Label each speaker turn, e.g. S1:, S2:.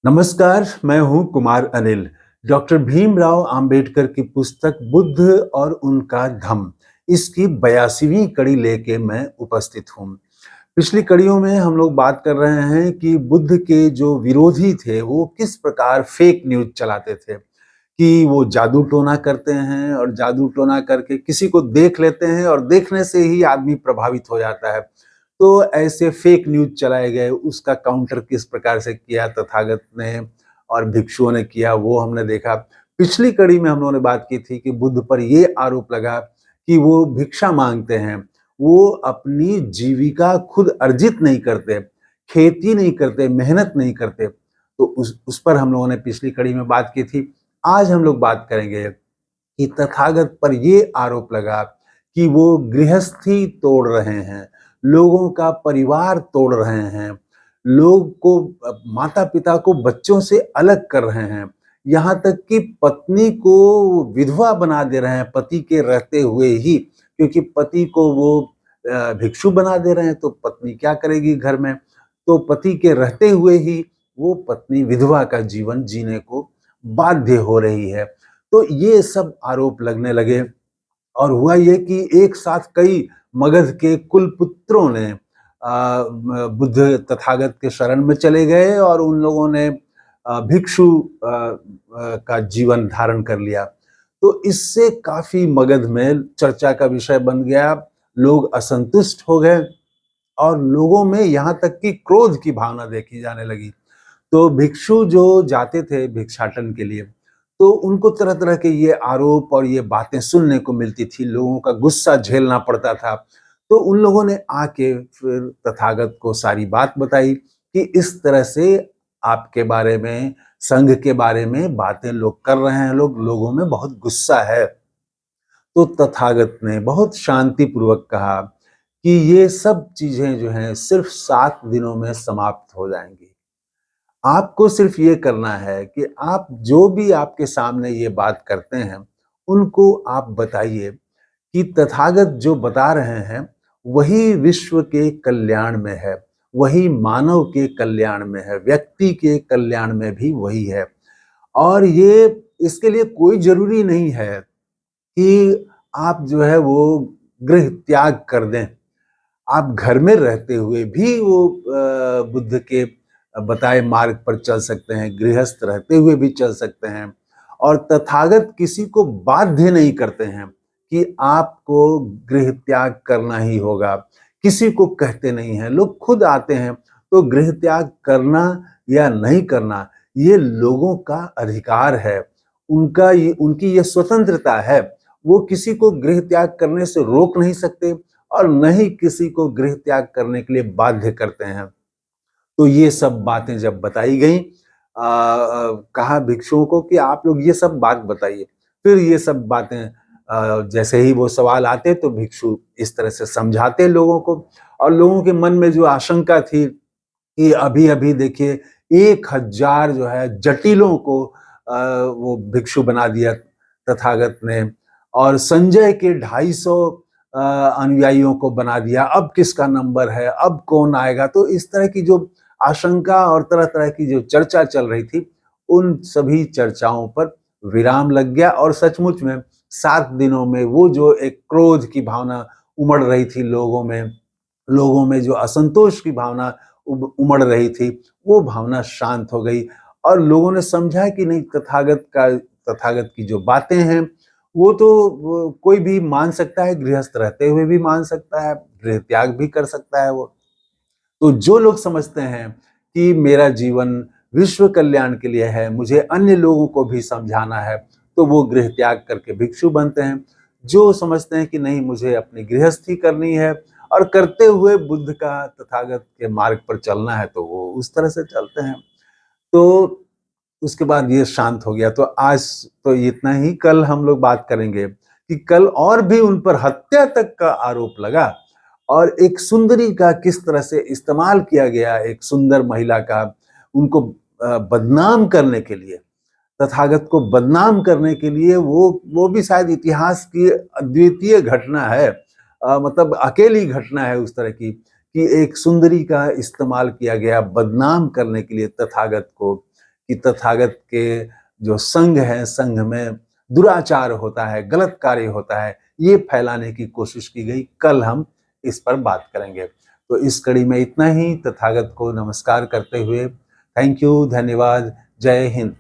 S1: नमस्कार, मैं हूँ कुमार अनिल। डॉक्टर भीमराव अंबेडकर की पुस्तक बुद्ध और उनका धम्म, इसकी 82वीं कड़ी लेके मैं उपस्थित हूँ। पिछली कड़ियों में हम लोग बात कर रहे हैं कि बुद्ध के जो विरोधी थे, वो किस प्रकार फेक न्यूज़ चलाते थे, कि वो जादू टोना करते हैं और जादू टोना करके किसी को देख लेते हैं और देखने से ही आदमी प्रभावित हो जाता है। तो ऐसे फेक न्यूज़ चलाए गए, उसका काउंटर किस प्रकार से किया तथागत ने और भिक्षुओं ने किया, वो हमने देखा। पिछली कड़ी में हम लोगों ने बात की थी कि बुद्ध पर ये आरोप लगा कि वो भिक्षा माँगते हैं, वो अपनी जीविका खुद अर्जित नहीं करते, खेती नहीं करते, मेहनत नहीं करते। तो उस पर हम लोगों ने पिछली कड़ी में बात की थी। आज हम लोग बात करेंगे कि तथागत पर ये आरोप लगा कि वो गृहस्थी तोड़ रहे हैं, लोगों का परिवार तोड़ रहे हैं, लोग को माता-पिता को बच्चों से अलग कर रहे हैं, यहाँ तक कि पत्नी को विधवा बना दे रहे हैं पति के रहते हुए ही, क्योंकि पति को वो भिक्षु बना दे रहे हैं, तो पत्नी क्या करेगी घर में? तो पति के रहते हुए ही वो पत्नी विधवा का जीवन जीने को बाध्य हो रही है। तो ये सब आरोप लगने लगे और हुआ ये कि एक साथ कई मगध के कुलपुत्रों ने बुद्ध तथागत के शरण में चले गए और उन लोगों ने भिक्षु का जीवन धारण कर लिया। तो इससे काफ़ी मगध में चर्चा का विषय बन गया, लोग असंतुष्ट हो गए और लोगों में यहाँ तक कि क्रोध की भावना देखी जाने लगी। तो भिक्षु जो जाते थे भिक्षाटन के लिए, तो उनको तरह-तरह के ये आरोप और ये बातें सुनने को मिलती थी, लोगों का गुस्सा झेलना पड़ता था। तो उन लोगों ने आके फिर तथागत को सारी बात बताई कि इस तरह से आपके बारे में, संघ के बारे में बातें लोग कर रहे हैं, लोगों में बहुत गुस्सा है। तो तथागत ने बहुत शांतिपूर्वक कहा कि ये सब चीज़ें जो हैं सिर्फ़ 7 दिनों में समाप्त हो जाएँगी। आपको सिर्फ ये करना है कि आप जो भी आपके सामने ये बात करते हैं, उनको आप बताइए कि तथागत जो बता रहे हैं, वही विश्व के कल्याण में है, वही मानव के कल्याण में है, व्यक्ति के कल्याण में भी वही है। और ये इसके लिए कोई ज़रूरी नहीं है कि आप जो है वो गृह त्याग कर दें। आप घर में रहते हुए भी वो बुद्ध के बताए मार्ग पर चल सकते हैं, गृहस्थ रहते हुए भी चल सकते हैं और तथागत किसी को बाध्य नहीं करते हैं कि आपको गृह त्याग करना ही होगा। किसी को कहते नहीं हैं, लोग खुद आते हैं, तो गृह त्याग करना या नहीं करना, ये लोगों का अधिकार है। उनकी ये स्वतंत्रता है। वो किसी को गृह त्याग करने से रोक नहीं सकते और न ही किसी को गृह त्याग करने के लिए बाध्य करते हैं। तो ये सब बातें जब बताई गईं, कहा भिक्षुओं को कि आप लोग ये सब बात बताइए। फिर ये सब बातें जैसे ही वो सवाल आते तो भिक्षु इस तरह से समझाते लोगों को और लोगों के मन में जो आशंका थी कि अभी-अभी देखिए 1000 जो है जटिलों को वो भिक्षु बना दिया तथागत ने और संजय के 250 अनुयायियों को बना दिया। अब किसका नंबर है? अब कौन आएगा? तो इस तरह की जो आशंका और तरह-तरह की जो चर्चा चल रही थी, उन सभी चर्चाओं पर विराम लग गया और सचमुच में 7 दिनों में वो जो एक क्रोध की भावना उमड़ रही थी लोगों में जो असंतोष की भावना उमड़ रही थी, वो भावना शांत हो गई और लोगों ने समझा कि नहीं तथागत की जो बातें हैं, वो कोई भी मान सकता है, गृहस्थ रहते हुए भी मान सकता है, गृह त्याग भी कर सकता है वो। तो जो लोग समझते हैं कि मेरा जीवन विश्व कल्याण के लिए है, मुझे अन्य लोगों को भी समझाना है, तो वो गृह त्याग करके भिक्षु बनते हैं। जो समझते हैं कि नहीं मुझे अपनी गृहस्थी करनी है और करते हुए बुद्ध का तथागत के मार्ग पर चलना है, तो वो उस तरह से चलते हैं। तो उसके बाद ये शांत हो गया। तो आज तो इतना ही, कल हम लोग बात करेंगे कि कल और भी उन पर हत्या तक का आरोप लगा और एक सुंदरी का किस तरह से इस्तेमाल किया गया, एक सुंदर महिला का उनको बदनाम करने के लिए, तथागत को बदनाम करने के लिए वो भी शायद इतिहास की अद्वितीय घटना है। मतलब अकेली घटना है उस तरह की कि एक सुंदरी का इस्तेमाल किया गया बदनाम करने के लिए तथागत को, कि तथागत के जो संघ है, संघ में दुराचार होता है, गलत कार्य होता है, ये फैलाने की कोशिश की गई। कल हम इस पर बात करेंगे। तो इस कड़ी में इतना ही। तथागत को नमस्कार करते हुए थैंक यू, धन्यवाद, जय हिंद।